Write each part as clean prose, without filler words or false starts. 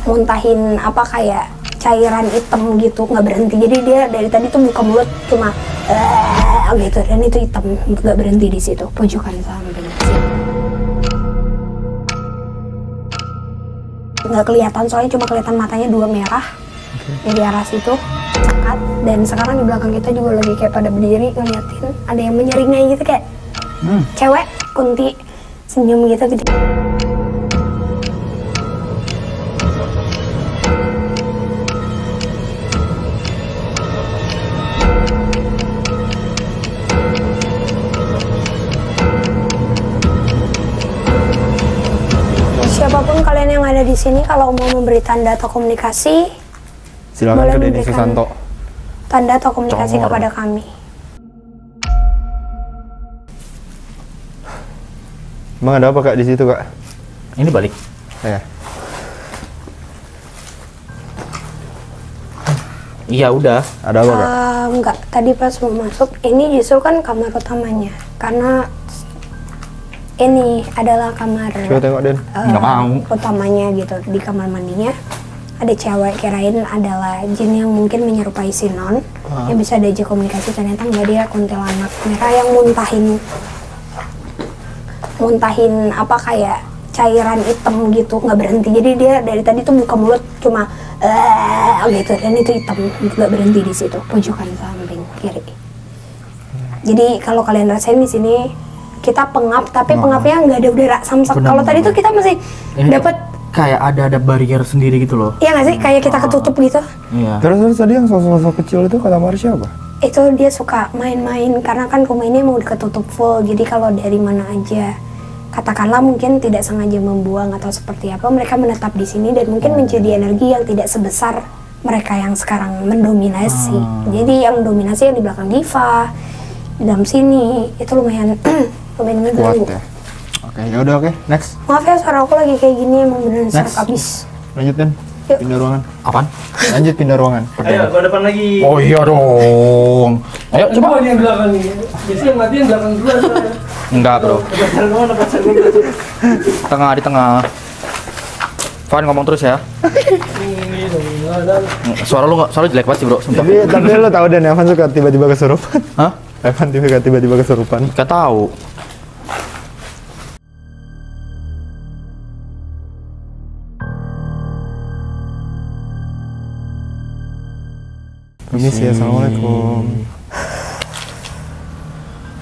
muntahin apa kayak cairan hitam gitu, nggak berhenti. Jadi dia dari tadi tuh buka mulut cuma gitu, dan itu hitam, nggak berhenti di situ, pojokan samping. Nggak kelihatan soalnya, cuma kelihatan matanya 2 merah dari arah situ, cekat. Dan sekarang di belakang kita juga lagi kayak pada berdiri ngeliatin, ada yang menyeringai gitu kayak cewek kunti senyum gitu gede. Siapapun kalian yang ada di sini, kalau mau memberi tanda atau komunikasi, silakan ke Denny Susanto. Tanda atau komunikasi kepada kami. Emang ada apa kak di situ kak? Ini balik. Ya. Iya udah. Ada apa kak? Enggak, tadi pas mau masuk, ini justru kan kamar utamanya, karena ini adalah kamar Coba tengok Den. Nggak mau. utamanya gitu. Di kamar mandinya ada cewek, kirain adalah jin yang mungkin menyerupai Sinon yang bisa diajak komunikasi, ternyata enggak, dia kuntilanak merah yang muntahin apa kayak cairan hitam gitu, nggak berhenti. Jadi dia dari tadi tuh buka mulut cuma gitu, dan itu hitam, nggak berhenti di situ, pojokan samping kiri. Jadi kalau kalian rasain di sini kita pengap, tapi pengapnya nggak ada udara samsak. Kalau tadi tuh kita masih dapat kayak ada barrier sendiri gitu loh. iya nggak sih, kayak kita ketutup gitu. Iya. Terus tadi yang sosok kecil itu kata Marsha apa? Itu dia suka main-main karena kan rumah ini mau ketutup full. Jadi kalau dari mana aja, katakanlah mungkin tidak sengaja membuang atau seperti apa, mereka menetap di sini dan mungkin menjadi energi yang tidak sebesar mereka yang sekarang mendominasi. Jadi yang dominasi yang di belakang Diva, di dalam sini itu lumayan Kuat mengganggu. ya. Oke, ya udah oke. Next. Maaf ya, suara aku lagi kayak gini emang beneran serak abis. Lanjut Den. Yuk. Pindah ruangan. Apaan? Lanjut pindah ruangan. Ayo, ke depan lagi. Oh iya dong. Ayo coba. Coba yang belakang nih. Biasanya yang mati yang belakang duluan. Enggak bro. Pacar mana, pacar mana. Tengah di tengah. Fan ngomong terus ya. Ini dong, ada. Suara lu nggak, suara jelek banget sih bro. Sumpah. Tapi lo tau Den, Evan suka tiba-tiba kesurupan. Hah? Evan tiba-tiba kesurupan. Gak tahu. Permisi, assalamualaikum.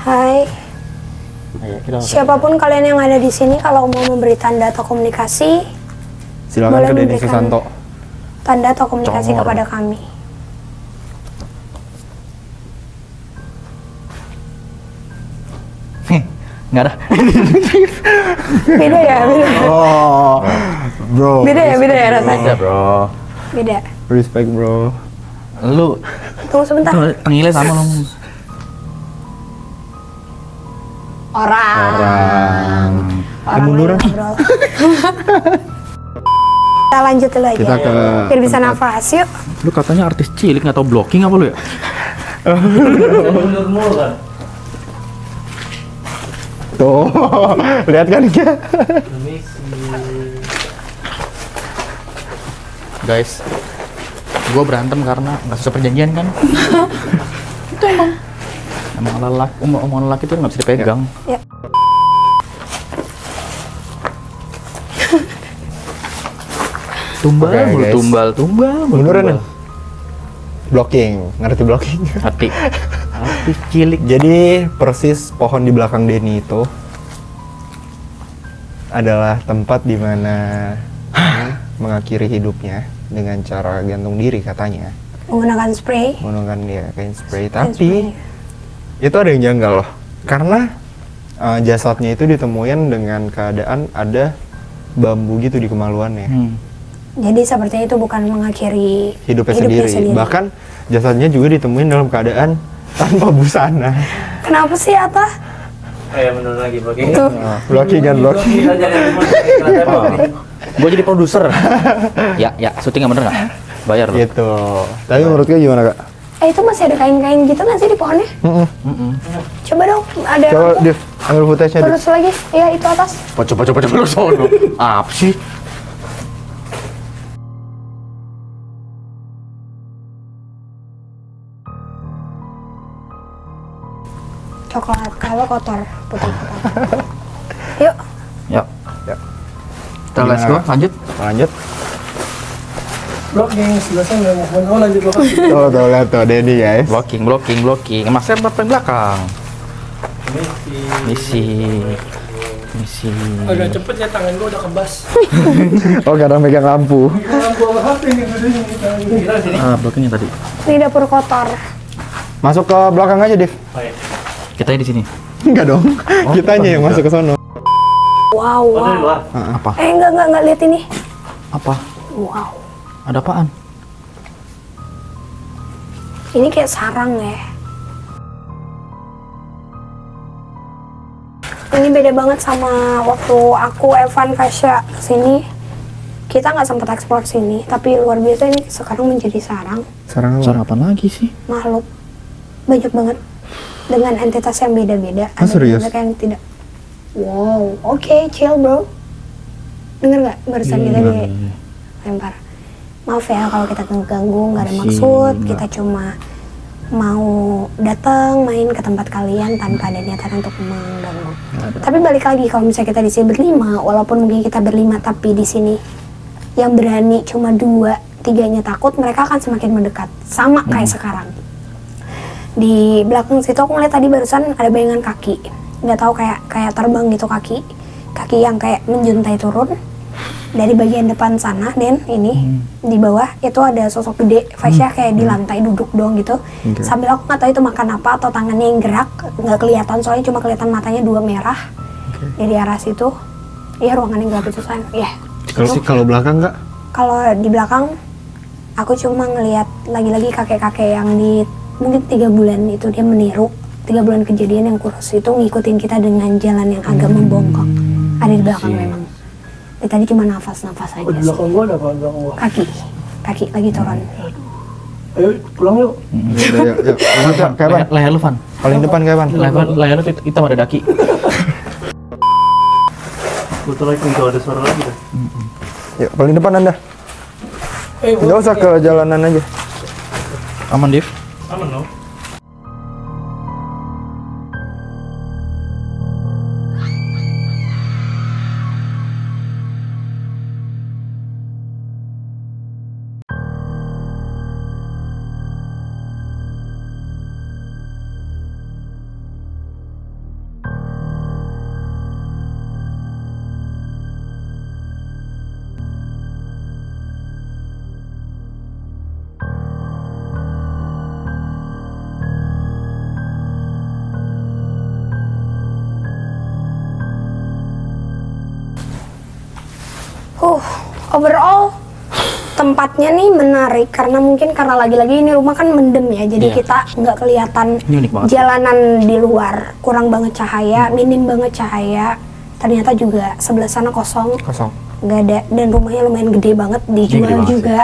Hai, Ayo, kita siapapun kalian yang ada di sini, kalau mau memberi tanda atau komunikasi, Silakan boleh ke Denny memberikan Susanto. tanda atau komunikasi Congor. kepada kami. nggak ada. Beda ya, beda. Oh, bro. Beda ya rasanya. Beda bro. Beda. Respect bro. Lu Tunggu sebentar. tengilnya sama lu. Orang Kemunduran. ngobrol. Kita lanjut dulu aja. Kita ke biar bisa nafas, yuk. Lu katanya artis cilik nggak tau blocking apa lu ya? Mundur mulu kan. Tuh, lihat kan dia. Permisi. Guys, gue berantem karena nggak sesuai perjanjian kan? Itu emang lelaki, omongan lelaki itu nggak bisa dipegang. Ya. Tumbal, Oke, mulu, guys. tumbal. Munduran Den. Blocking, ngerti blocking? Hati, artis cilik. Jadi persis pohon di belakang Denny itu adalah tempat di mana mengakhiri hidupnya dengan cara gantung diri katanya. Menggunakan spray. Menggunakan dia kain spray. Kain Tapi spray. itu ada yang janggal loh. Karena jasadnya itu ditemuin dengan keadaan ada bambu gitu di kemaluannya. Jadi sepertinya itu bukan mengakhiri Hidupnya sendiri. Bahkan jasadnya juga ditemuin dalam keadaan tanpa busana. Kenapa sih, Atta? Ayo mundur lagi, blocking. Tuh. Blocking kan blocking. Blocking aja yang mana. Gue jadi produser. ya, syuting yang bener nggak? Bayar lu. Gitu. Tapi menurut gue gimana kak? Itu masih ada kain-kain gitu nggak sih di pohonnya? Coba dong, ada Coba apa? Div, ambil footage-nya Div. Terus lagi, ya itu atas. Coba lu sono. Apa sih? coklat, kalau kotor, putih kotor. Yuk, Yuk. Ya. Kita let's go, lanjut. Lanjut. Blok yang sebelah sana mau lanjut blok. Tuh lihat tuh Dedi guys. Blocking. Mas saya paling belakang. Misi. Agak cepet ya, tangan gua udah kebas. Oh karena megang lampu. Kalau gua HP nih gedenya nih tangan gua. Blockingnya tadi. ini dapur kotor. Masuk ke belakang aja Dev. Kita di sini. Enggak dong. Kitanya yang masuk ke sono. Wow, Oh, dari wow. luar. Apa? Enggak lihat ini. Apa? Wow. Ada apaan? Ini kayak sarang ya. Ini beda banget sama waktu aku Evan Fasya kesini. Kita nggak sempat eksplor sini, tapi luar biasa ini sekarang menjadi sarang Sarang apa? Cara apa lagi sih? makhluk banyak banget dengan entitas yang beda-beda. Ah, serius? Ada yang tidak. Wow, oke, chill bro. Dengar nggak barusan kita dilempar? Maaf ya kalau kita ganggu, nggak ada Masih maksud. nggak. Kita cuma mau datang main ke tempat kalian tanpa ada niatan untuk mengganggu. Tapi balik lagi kalau misalnya kita di sini berlima, walaupun mungkin kita berlima tapi di sini yang berani cuma 2-3-nya takut, mereka akan semakin mendekat. Sama kayak sekarang. Di belakang situ aku ngeliat tadi barusan ada bayangan kaki. Nggak tahu kayak terbang gitu kaki yang kayak menjuntai turun dari bagian depan sana. Dan ini di bawah itu ada sosok gede Fasya kayak di lantai duduk doang gitu. Oke. Sambil aku nggak tahu itu makan apa atau tangannya yang gerak, nggak kelihatan soalnya cuma kelihatan matanya 2 merah dari arah situ. Iya, ruangan yang gelap itu sayang. Iya. Kalau belakang enggak? Kalau di belakang aku cuma ngelihat lagi-lagi kakek-kakek yang di mungkin 3 bulan itu dia meniru 3 bulan kejadian yang kurus itu ngikutin kita dengan jalan yang agak membongkok. Ada di belakang memang. Dia tadi cuma nafas-nafas aja Oh, di sih. belakang gua ada apa? Di belakang gua. Kaki lagi turun. Ayo pulang yuk. Yuk. Kapan? Leher lu, Van. Paling depan kapan? Leher lu hitam ada daki. Betul lagi kalau ada suara lagi dah. Yuk, paling depan Anda. Gua Enggak usah ke jalanan aja. Aman, Div. Aman dong. Overall tempatnya nih menarik karena mungkin karena lagi-lagi ini rumah kan mendem ya, jadi Iya. kita nggak kelihatan Ini unik banget. jalanan di luar, kurang banget cahaya, minim banget cahaya. Ternyata juga sebelah sana kosong, Kosong. nggak ada, dan rumahnya lumayan gede banget, dijual gede banget juga.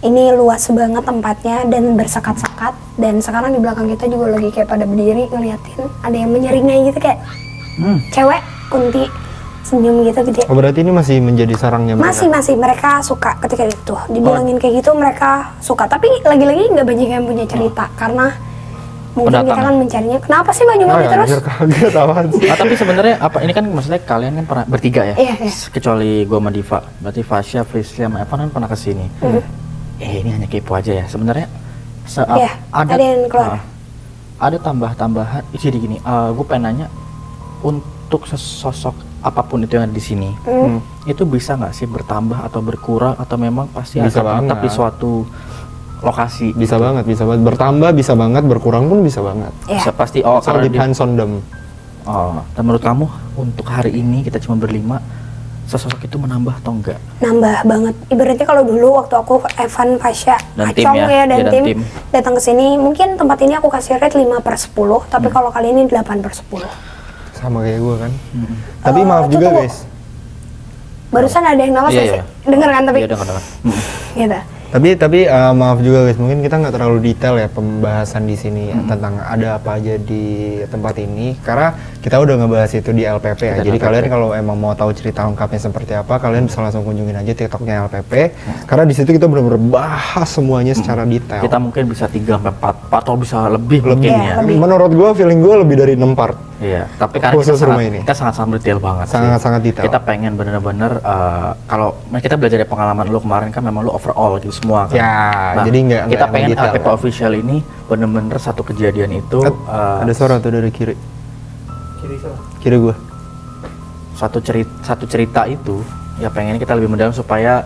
Ini luas banget tempatnya dan bersekat-sekat, dan sekarang di belakang kita juga lagi kayak pada berdiri ngeliatin, ada yang menyeringai gitu kayak cewek kunti senyum gitu gede. Oh berarti ini masih menjadi sarangnya mereka? Masih mereka suka ketika itu dibilangin kayak gitu, mereka suka, tapi lagi-lagi nggak banyak yang punya cerita karena mungkin Pendatang. kita kan mencarinya kenapa sih maju Oh, ya, terus. anjir, kaget apaan sih? Tapi sebenarnya apa ini kan maksudnya kalian kan pernah bertiga ya? Iya, iya. Kecuali gua sama Diva. Berarti Fasya, Frislia, sama Evan kan pernah kesini. Ini hanya kepo aja ya. Sebenarnya Iya, ada yang keluar. ada tambah-tambahan. Jadi gini, gue pengen nanya untuk sosok apapun itu yang ada di sini, itu bisa nggak sih bertambah atau berkurang atau memang pasti Bisa akan tetap banget. di suatu lokasi? Bisa banget, bisa banget. Bertambah bisa banget, berkurang pun bisa banget. Iya. Bisa pasti. All Karena dia- depends on them. Oh, dan menurut kamu untuk hari ini kita cuma berlima, sosok itu menambah atau enggak? Nambah banget. Ibaratnya kalau dulu waktu aku Evan, Fasya, Dan tim Acong ya, ya, dan dia dan tim tim. datang ke sini, mungkin tempat ini aku kasih rate 5/10, tapi kalau kali ini 8/10. Sama kayak gue kan. Tapi maaf itu juga tunggu. guys. Barusan ada yang nafas Iya, nggak iya. sih? Dengar kan tapi Iya, dengar. gitu. Maaf juga guys, mungkin kita nggak terlalu detail ya pembahasan di sini ya, tentang ada apa aja di tempat ini, karena kita udah ngebahas itu di LPP ya. Jadi kalian kalau emang mau tahu cerita lengkapnya seperti apa, kalian bisa langsung kunjungin aja TikToknya LPP, karena di situ kita benar-benar bahas semuanya secara detail. Kita mungkin bisa 3-4 atau bisa lebih mungkin ya. Menurut gua, feeling gua lebih dari 6 part. Iya, tapi karena Khusus rumah ini. kita sangat detail banget sih. Sangat detail. Kita pengen bener-bener kalau kita belajar dari pengalaman lu kemarin kan memang lu overall gitu semua kan. Ya, jadi nggak kita pengen detail. LPP official ini bener-bener satu kejadian itu Ada suara tuh dari kiri. Kiri sana. Kiri gua. satu cerita itu ya pengen kita lebih mendalam supaya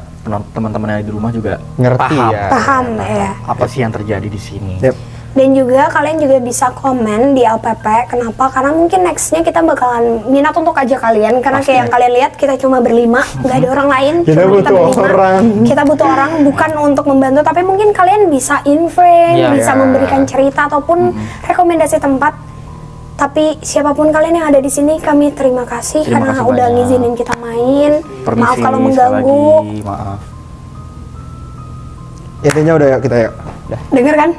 teman-teman yang di rumah juga Ngerti paham ya. Paham ya. apa sih yang terjadi di sini. Yep. Dan juga kalian juga bisa komen di LPP. Kenapa? Karena mungkin nextnya kita bakalan minat untuk ajak kalian. Karena kayak yang kalian lihat kita cuma berlima, nggak ada orang lain. Kita Cuma butuh berlima. orang. Kita butuh orang bukan untuk membantu, tapi mungkin kalian bisa Iya, bisa iya. memberikan cerita ataupun rekomendasi tempat. Tapi siapapun kalian yang ada di sini, kami terima kasih Terima karena kasih udah banyak. ngizinin kita main. Permisi, Maaf kalau sekali mengganggu. lagi, maaf. Intinya udah ya kita ya. Udah. Dengar kan?